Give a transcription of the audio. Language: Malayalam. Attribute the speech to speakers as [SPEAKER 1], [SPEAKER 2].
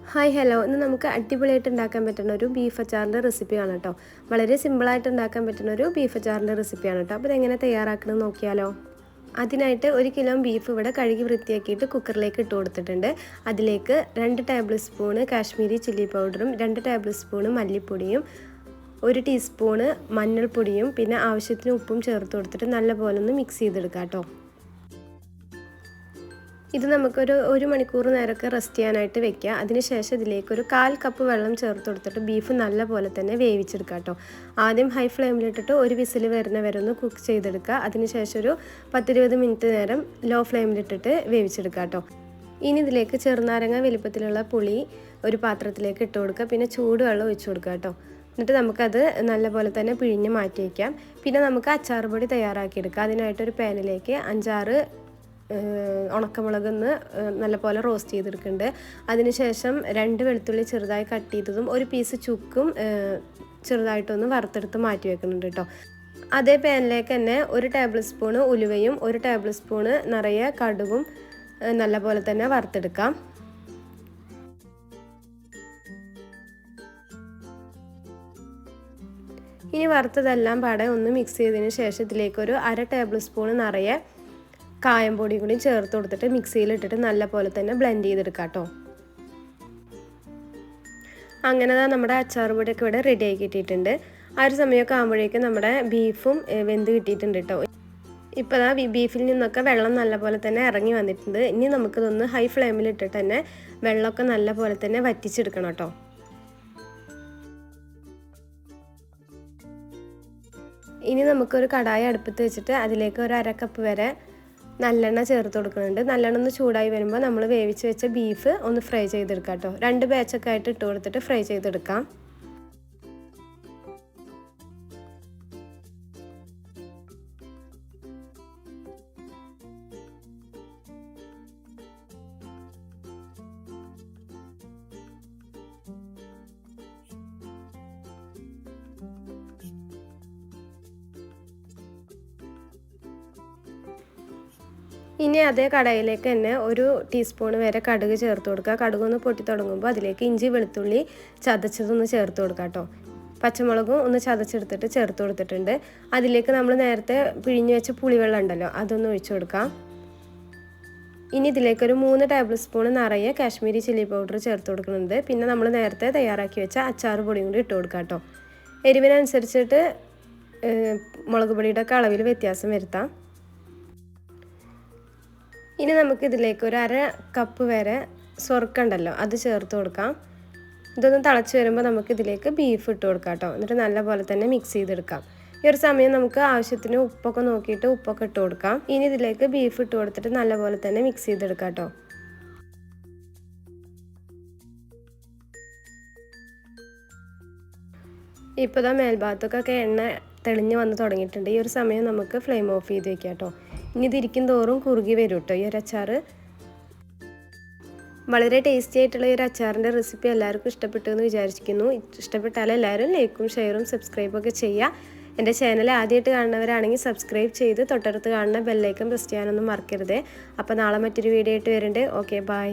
[SPEAKER 1] ഹായ് ഹലോ, ഇന്ന് നമുക്ക് അടിപൊളിയായിട്ട് ഉണ്ടാക്കാൻ പറ്റുന്ന ഒരു ബീഫ് അച്ചാറിൻ്റെ റെസിപ്പിയാണ് കേട്ടോ. വളരെ സിമ്പിളായിട്ട് ഉണ്ടാക്കാൻ പറ്റുന്ന ഒരു ബീഫ് അച്ചാറിൻ്റെ റെസിപ്പിയാണ് കേട്ടോ. അപ്പോൾ ഇതെങ്ങനെ തയ്യാറാക്കണമെന്ന് നോക്കിയാലോ. അതിനായിട്ട് 1 കിലോ ബീഫ് ഇവിടെ കഴുകി വൃത്തിയാക്കിയിട്ട് കുക്കറിലേക്ക് ഇട്ട് കൊടുത്തിട്ടുണ്ട്. അതിലേക്ക് 2 ടേബിൾ സ്പൂണ് കാശ്മീരി ചില്ലി പൗഡറും 2 ടേബിൾ സ്പൂണ് മല്ലിപ്പൊടിയും 1 ടീസ്പൂണ് മഞ്ഞൾപ്പൊടിയും പിന്നെ ആവശ്യത്തിന് ഉപ്പും ചേർത്ത് കൊടുത്തിട്ട് നല്ലപോലെ ഒന്ന് മിക്സ് ചെയ്തെടുക്കാം കേട്ടോ. ഇത് നമുക്കൊരു 1 മണിക്കൂർ നേരമൊക്കെ റെസ്റ്റ് ചെയ്യാനായിട്ട് വെക്കുക. അതിനുശേഷം ഇതിലേക്ക് ഒരു 1/4 കപ്പ് വെള്ളം ചേർത്ത് കൊടുത്തിട്ട് ബീഫ് നല്ലപോലെ തന്നെ വേവിച്ചെടുക്കുക കേട്ടോ. ആദ്യം ഹൈ ഫ്ലെയിമിലിട്ടിട്ട് ഒരു വിസിൽ വരുന്ന വരെ ഒന്ന് കുക്ക് ചെയ്തെടുക്കുക. അതിനുശേഷം ഒരു 10-20 മിനിറ്റ് നേരം ലോ ഫ്ലെയിമിലിട്ടിട്ട് വേവിച്ചെടുക്കുക കേട്ടോ. ഇനി ഇതിലേക്ക് ചെറുനാരങ്ങ വലിപ്പത്തിലുള്ള പുളി ഒരു പാത്രത്തിലേക്ക് ഇട്ട് കൊടുക്കുക. പിന്നെ ചൂടുവെള്ളം ഒഴിച്ചു കൊടുക്കുക കേട്ടോ. എന്നിട്ട് നമുക്കത് നല്ലപോലെ തന്നെ പിഴിഞ്ഞ് മാറ്റി വയ്ക്കാം. പിന്നെ നമുക്ക് അച്ചാർ പൊടി തയ്യാറാക്കിയെടുക്കാം. അതിനായിട്ടൊരു പാനിലേക്ക് 5-6 ഉണക്കമുളകൊന്ന് നല്ലപോലെ റോസ്റ്റ് ചെയ്തെടുക്കുന്നുണ്ട്. അതിനുശേഷം 2 വെളുത്തുള്ളി ചെറുതായി കട്ട് ചെയ്തതും 1 പീസ് ചുക്കും ചെറുതായിട്ടൊന്ന് വറുത്തെടുത്ത് മാറ്റി വെക്കുന്നുണ്ട് കേട്ടോ. അതേ പാനിലേക്ക് തന്നെ 1 ടേബിൾ സ്പൂണ് ഉലുവയും 1 ടേബിൾ സ്പൂണ് നിറയെ കടുകും നല്ലപോലെ തന്നെ വറുത്തെടുക്കാം. ഇനി വറുത്തതെല്ലാം പാടെ ഒന്ന് മിക്സ് ചെയ്തതിന് ശേഷം ഇതിലേക്കൊരു 1/2 ടേബിൾ സ്പൂണ് നിറയെ കായം പൊടി കൂടി ചേർത്ത് കൊടുത്തിട്ട് മിക്സിയിലിട്ടിട്ട് നല്ലപോലെ തന്നെ ബ്ലെൻഡ് ചെയ്തെടുക്കാം കേട്ടോ. അങ്ങനെ നമ്മുടെ അച്ചാർ പൊടിയൊക്കെ ഇവിടെ റെഡി ആക്കി കിട്ടിയിട്ടുണ്ട്. ആ ഒരു സമയമൊക്കെ ആകുമ്പോഴേക്കും നമ്മുടെ ബീഫും വെന്ത് കിട്ടിയിട്ടുണ്ട് കേട്ടോ. ഇപ്പോൾ ബീഫിൽ നിന്നൊക്കെ വെള്ളം നല്ലപോലെ തന്നെ ഇറങ്ങി വന്നിട്ടുണ്ട്. ഇനി നമുക്കിതൊന്ന് ഹൈ ഫ്ലെയിമിലിട്ടിട്ട് തന്നെ വെള്ളമൊക്കെ നല്ലപോലെ തന്നെ വറ്റിച്ചെടുക്കണം കേട്ടോ. ഇനി നമുക്കൊരു കടായി അടുപ്പത്ത് വെച്ചിട്ട് അതിലേക്ക് ഒരു 1/2 കപ്പ് വരെ നല്ലെണ്ണ ചേർത്ത് കൊടുക്കുന്നുണ്ട്. നല്ലെണ്ണ ഒന്ന് ചൂടായി വരുമ്പോൾ നമ്മൾ വേവിച്ച് വെച്ച ബീഫ് ഒന്ന് ഫ്രൈ ചെയ്തെടുക്കാം കേട്ടോ. 2 ബാച്ചൊക്കെ ആയിട്ട് ഇട്ട് കൊടുത്തിട്ട് ഫ്രൈ ചെയ്തെടുക്കാം. ഇനി അതേ കടായിലേക്ക് തന്നെ 1 ടീസ്പൂൺ വരെ കടുക് ചേർത്ത് കൊടുക്കുക. കടുകൊന്ന് പൊട്ടി തുടങ്ങുമ്പോൾ അതിലേക്ക് ഇഞ്ചി വെളുത്തുള്ളി ചതച്ചതൊന്ന് ചേർത്ത് കൊടുക്കുക കേട്ടോ. പച്ചമുളകും ഒന്ന് ചതച്ചെടുത്തിട്ട് ചേർത്ത് കൊടുത്തിട്ടുണ്ട്. അതിലേക്ക് നമ്മൾ നേരത്തെ പിഴിഞ്ഞ് വെച്ച പുളിവെള്ളം ഉണ്ടല്ലോ, അതൊന്ന് ഒഴിച്ചു കൊടുക്കാം. ഇനി ഇതിലേക്കൊരു 3 ടേബിൾ സ്പൂൺ നിറയെ കാശ്മീരി ചില്ലി പൗഡർ ചേർത്ത് കൊടുക്കുന്നുണ്ട്. പിന്നെ നമ്മൾ നേരത്തെ തയ്യാറാക്കി വെച്ച അച്ചാർ പൊടിയും കൂടി ഇട്ട് കൊടുക്കാം കേട്ടോ. എരിവിനനുസരിച്ചിട്ട് മുളക് പൊടിയുടെ ഒക്കെ അളവിൽ വ്യത്യാസം വരുത്താം. ഇനി നമുക്കിതിലേക്ക് ഒരു 1/2 കപ്പ് വരെ സ്വർക്കുണ്ടല്ലോ അത് ചേർത്ത് കൊടുക്കാം. ഇതൊന്ന് തിളച്ച് വരുമ്പോൾ നമുക്കിതിലേക്ക് ബീഫ് ഇട്ട് കൊടുക്കാം കേട്ടോ. എന്നിട്ട് നല്ലപോലെ തന്നെ മിക്സ് ചെയ്തെടുക്കാം. ഈ ഒരു സമയം നമുക്ക് ആവശ്യത്തിന് ഉപ്പൊക്കെ നോക്കിയിട്ട് ഉപ്പൊക്കെ ഇട്ട് കൊടുക്കാം. ഇനി ഇതിലേക്ക് ബീഫ് ഇട്ട് കൊടുത്തിട്ട് നല്ലപോലെ തന്നെ മിക്സ് ചെയ്തെടുക്കാം കേട്ടോ. ഇപ്പോൾ മേൽഭാഗത്തൊക്കെ എണ്ണ തെളിഞ്ഞ് വന്ന് തുടങ്ങിയിട്ടുണ്ട്. ഈ ഒരു സമയം നമുക്ക് ഫ്ലെയിം ഓഫ് ചെയ്ത് വെക്കാം കേട്ടോ. ഇനി ഇതിരിക്കും തോറും കുറുകി വരും കേട്ടോ ഈ ഒരു അച്ചാർ. വളരെ ടേസ്റ്റി ആയിട്ടുള്ള ഈ ഒരു അച്ചാറിൻ്റെ റെസിപ്പി എല്ലാവർക്കും ഇഷ്ടപ്പെട്ടു എന്ന് വിചാരിക്കുന്നു. ഇഷ്ടപ്പെട്ടാൽ എല്ലാവരും ലൈക്കും ഷെയറും സബ്സ്ക്രൈബൊക്കെ ചെയ്യുക. എൻ്റെ ചാനൽ ആദ്യമായിട്ട് കാണുന്നവരാണെങ്കിൽ സബ്സ്ക്രൈബ് ചെയ്ത് തൊട്ടടുത്ത് കാണുന്ന ബെല്ലൈക്കൺ പ്രസ് ചെയ്യാനൊന്നും മറക്കരുത്. അപ്പോൾ നാളെ മറ്റൊരു വീഡിയോ ആയിട്ട് വരുന്നുണ്ട്. Okay, by.